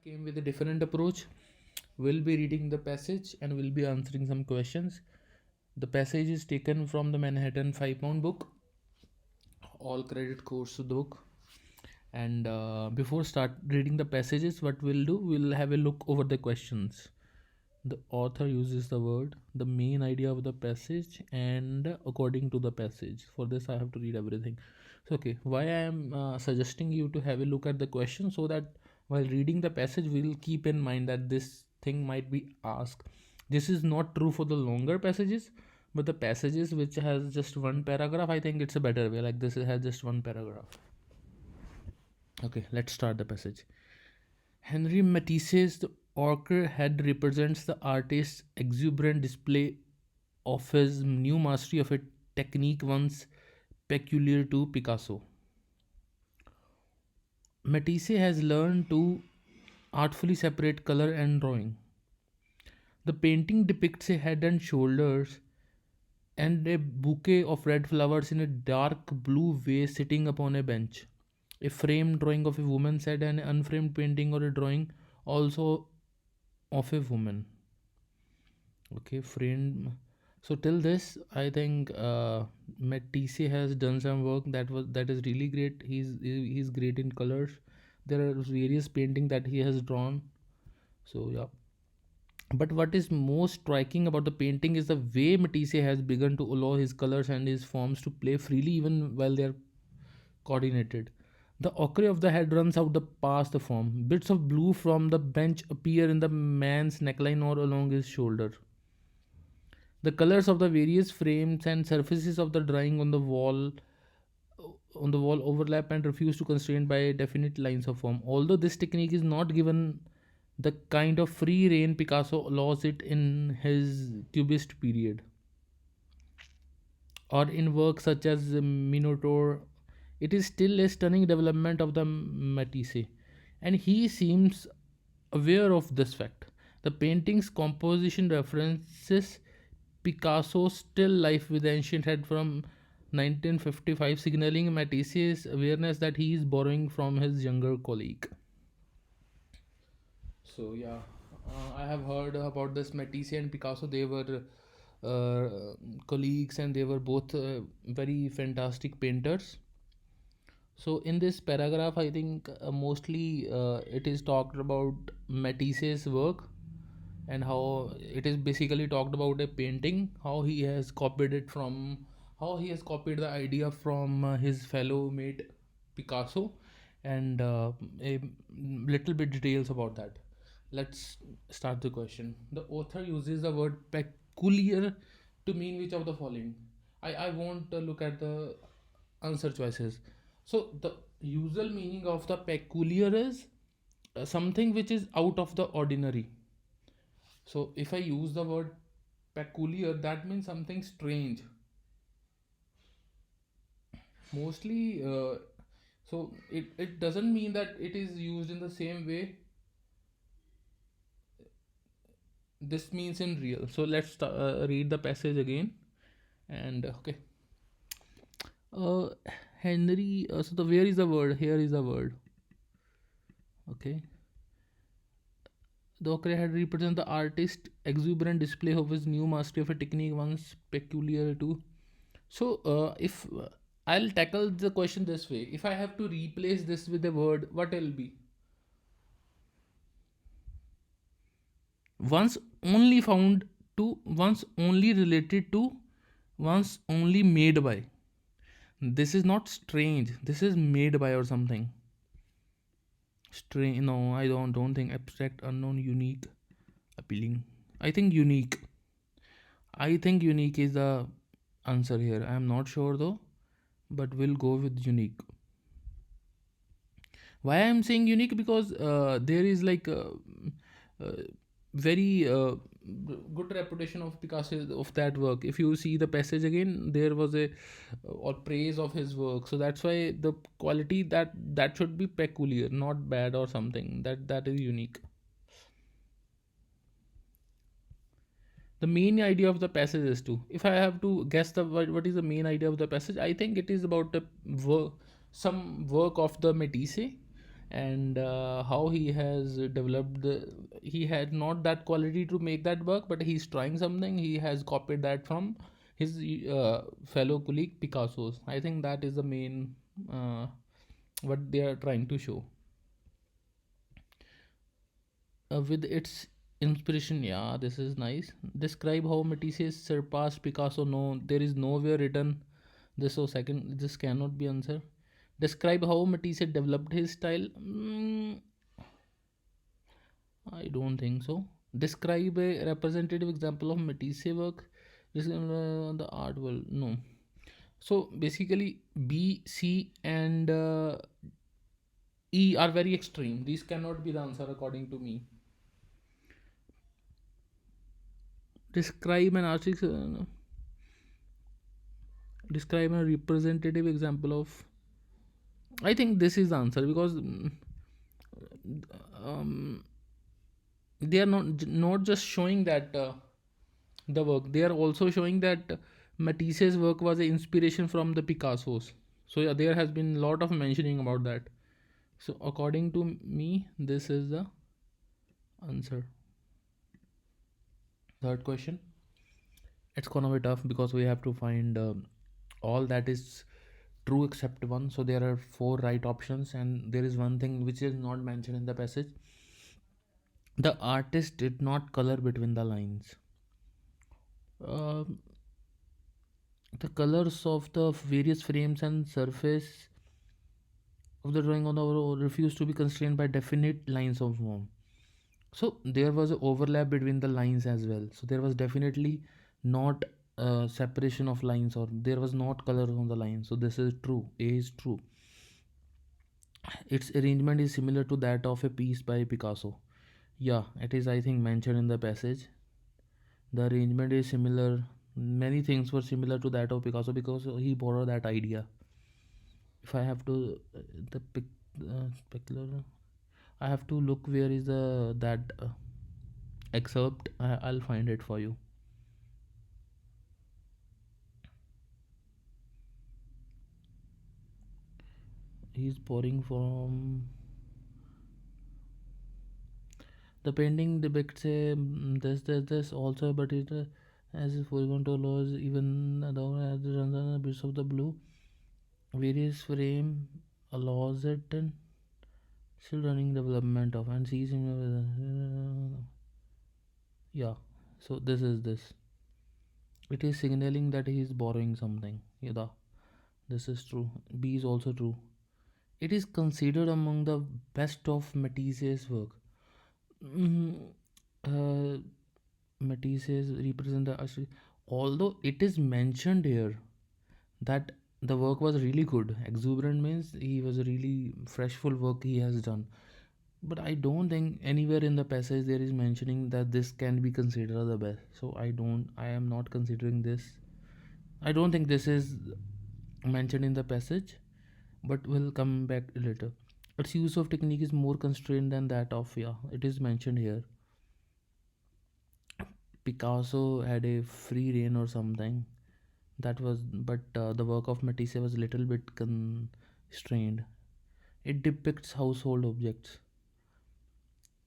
came with a different approach. We'll be reading the passage and we'll be answering some questions. The passage is taken from the Manhattan 5 pound book. All credit goes to the book. And before start reading the passages, what we'll do, we'll have a look over the questions. The author uses the word, the main idea of the passage, and according to the passage. For this, I have to read everything. So, okay, why I am suggesting you to have a look at the question, so that while reading the passage, we'll keep in mind that this thing might be asked. This is not true for the longer passages, but the passages which has just one paragraph, I think it's a better way. Like this, it has just one paragraph. Okay, let's start the passage. Henri Matisse's The Ochre head represents the artist's exuberant display of his new mastery of a technique once peculiar to Picasso. Matisse has learned to artfully separate color and drawing. The painting depicts a head and shoulders and a bouquet of red flowers in a dark blue vase sitting upon a bench. A framed drawing of a woman's head and an unframed painting or a drawing also of a woman. Okay, framed. So till this, I think Matisse has done some work that is really great. He's great in colors. There are various painting that he has drawn. So yeah. But what is most striking about the painting is the way Matisse has begun to allow his colors and his forms to play freely even while they are coordinated. The ochre of the head runs out the past the form. Bits of blue from the bench appear in the man's neckline or along his shoulder. The colors of the various frames and surfaces of the drawing on the wall overlap and refuse to constrain by definite lines of form. Although this technique is not given the kind of free reign Picasso allows it in his Cubist period, or in works such as Minotaur, it is still a stunning development of the Matisse, and he seems aware of this fact. The painting's composition references Picasso's still life with the ancient head from 1955, signaling Matisse's awareness that he is borrowing from his younger colleague. So yeah, I have heard about this Matisse and Picasso. They were colleagues, and they were both very fantastic painters. So in this paragraph, I think mostly it is talked about Matisse's work, and how it is basically talked about a painting, how he has copied the idea from his fellow mate Picasso, and a little bit details about that. Let's start the question. The author uses the word peculiar to mean which of the following? I won't look at the answer choices. So the usual meaning of the peculiar is something which is out of the ordinary. So if I use the word peculiar, that means something strange. Mostly, it doesn't mean that it is used in the same way this means in real. So let's read the passage again. And okay. Uh, Henry, so the where is the word? Here is the word. Okay. The ochre had represent the artist exuberant display of his new mastery of a technique once peculiar to. So if I'll tackle the question this way, if I have to replace this with a word, what will be? Once only found to, once only related to, once only made by. This is not strange. This is made by or something. Strange? No, I don't think abstract, unknown, unique, appealing. I think unique. I think unique is the answer here. I am not sure though, but we'll go with unique. Why I am saying unique? Because there is like uh, very good reputation of Picasso of that work. If you see the passage again, there was a or praise of his work. So that's why the quality that should be peculiar, not bad or something. That is unique. The main idea of the passage is to, if I have to guess what is the main idea of the passage, I think it is about some work of the Matisse, and how he has developed he had not that quality to make that work, but he's trying something. He has copied that from his fellow colleague Picasso's. I think that is the main uh, what they are trying to show with its inspiration. Yeah, this is nice. Describe how Matisse surpassed Picasso. No, there is nowhere written this. So second, this cannot be answer. Describe how Matisse developed his style. I don't think so. Describe a representative example of Matisse work. This is the art world. No. So basically, B, C, and E are very extreme. These cannot be the answer according to me. Describe an artist. Describe a representative example of. I think this is the answer because um, they are not just showing that the work. They are also showing that Matisse's work was an inspiration from the Picasso's. So yeah, there has been a lot of mentioning about that. So according to me, this is the answer. Third question. It's gonna be tough because we have to find all that is true except one. So there are four right options, and there is one thing which is not mentioned in the passage. The artist did not color between the lines. Um the colors of the various frames and surface of the drawing on the wall refused to be constrained by definite lines of form. So there was an overlap between the lines as well. So there was definitely not separation of lines, or there was not color on the line. So this is true. A is true. Its arrangement is similar to that of a piece by Picasso. Yeah, it is, I think, mentioned in the passage. The arrangement is similar. Many things were similar to that of Picasso because he borrowed that idea. If I have to, the specular, I have to look where is the that excerpt. I'll find it for you. He's pouring from the painting depicts a this also, but it as if we're going to lose even though as the bits of the blue various frame allows it and still running development of and sees him yeah. So this it is signaling that he is borrowing something. Yeah, this is true. B is also true. It is considered among the best of Matisse's work. Mm, uh, Matisse's represent the although it is mentioned here that the work was really good. Exuberant means he was a really freshful work he has done. But I don't think anywhere in the passage there is mentioning that this can be considered the best. So I am not considering this. I don't think this is mentioned in the passage, but we'll come back later. Its use of technique is more constrained than that of, yeah, it is mentioned here. Picasso had a free reign or something. That was, but the work of Matisse was a little bit constrained. It depicts household objects,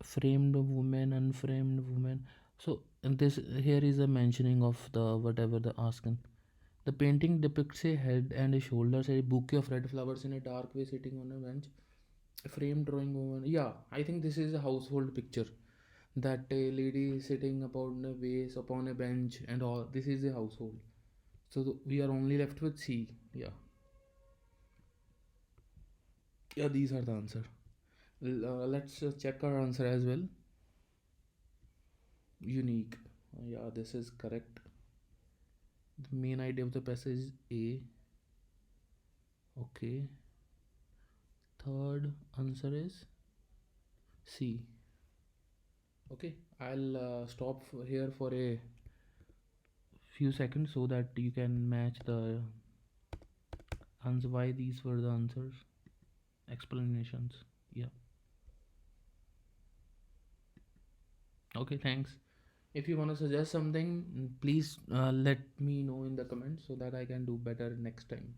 framed women, unframed women. So in this here is a mentioning of the whatever the asking. The painting depicts a head and a shoulders, a bouquet of red flowers in a dark way sitting on a bench. A framed drawing woman. Yeah, I think this is a household picture. That a lady sitting upon a vase upon a bench and all. This is a household. So we are only left with C. Yeah. Yeah, these are the answer. Let's check our answer as well. Unique. Yeah, this is correct. The main idea of the passage is A. Okay. Third answer is C. Okay, I'll stop here for a few seconds so that you can match the answer. Why these were the answers? Explanations. Yeah. Okay, thanks. If you want to suggest something, please let me know in the comments so that I can do better next time.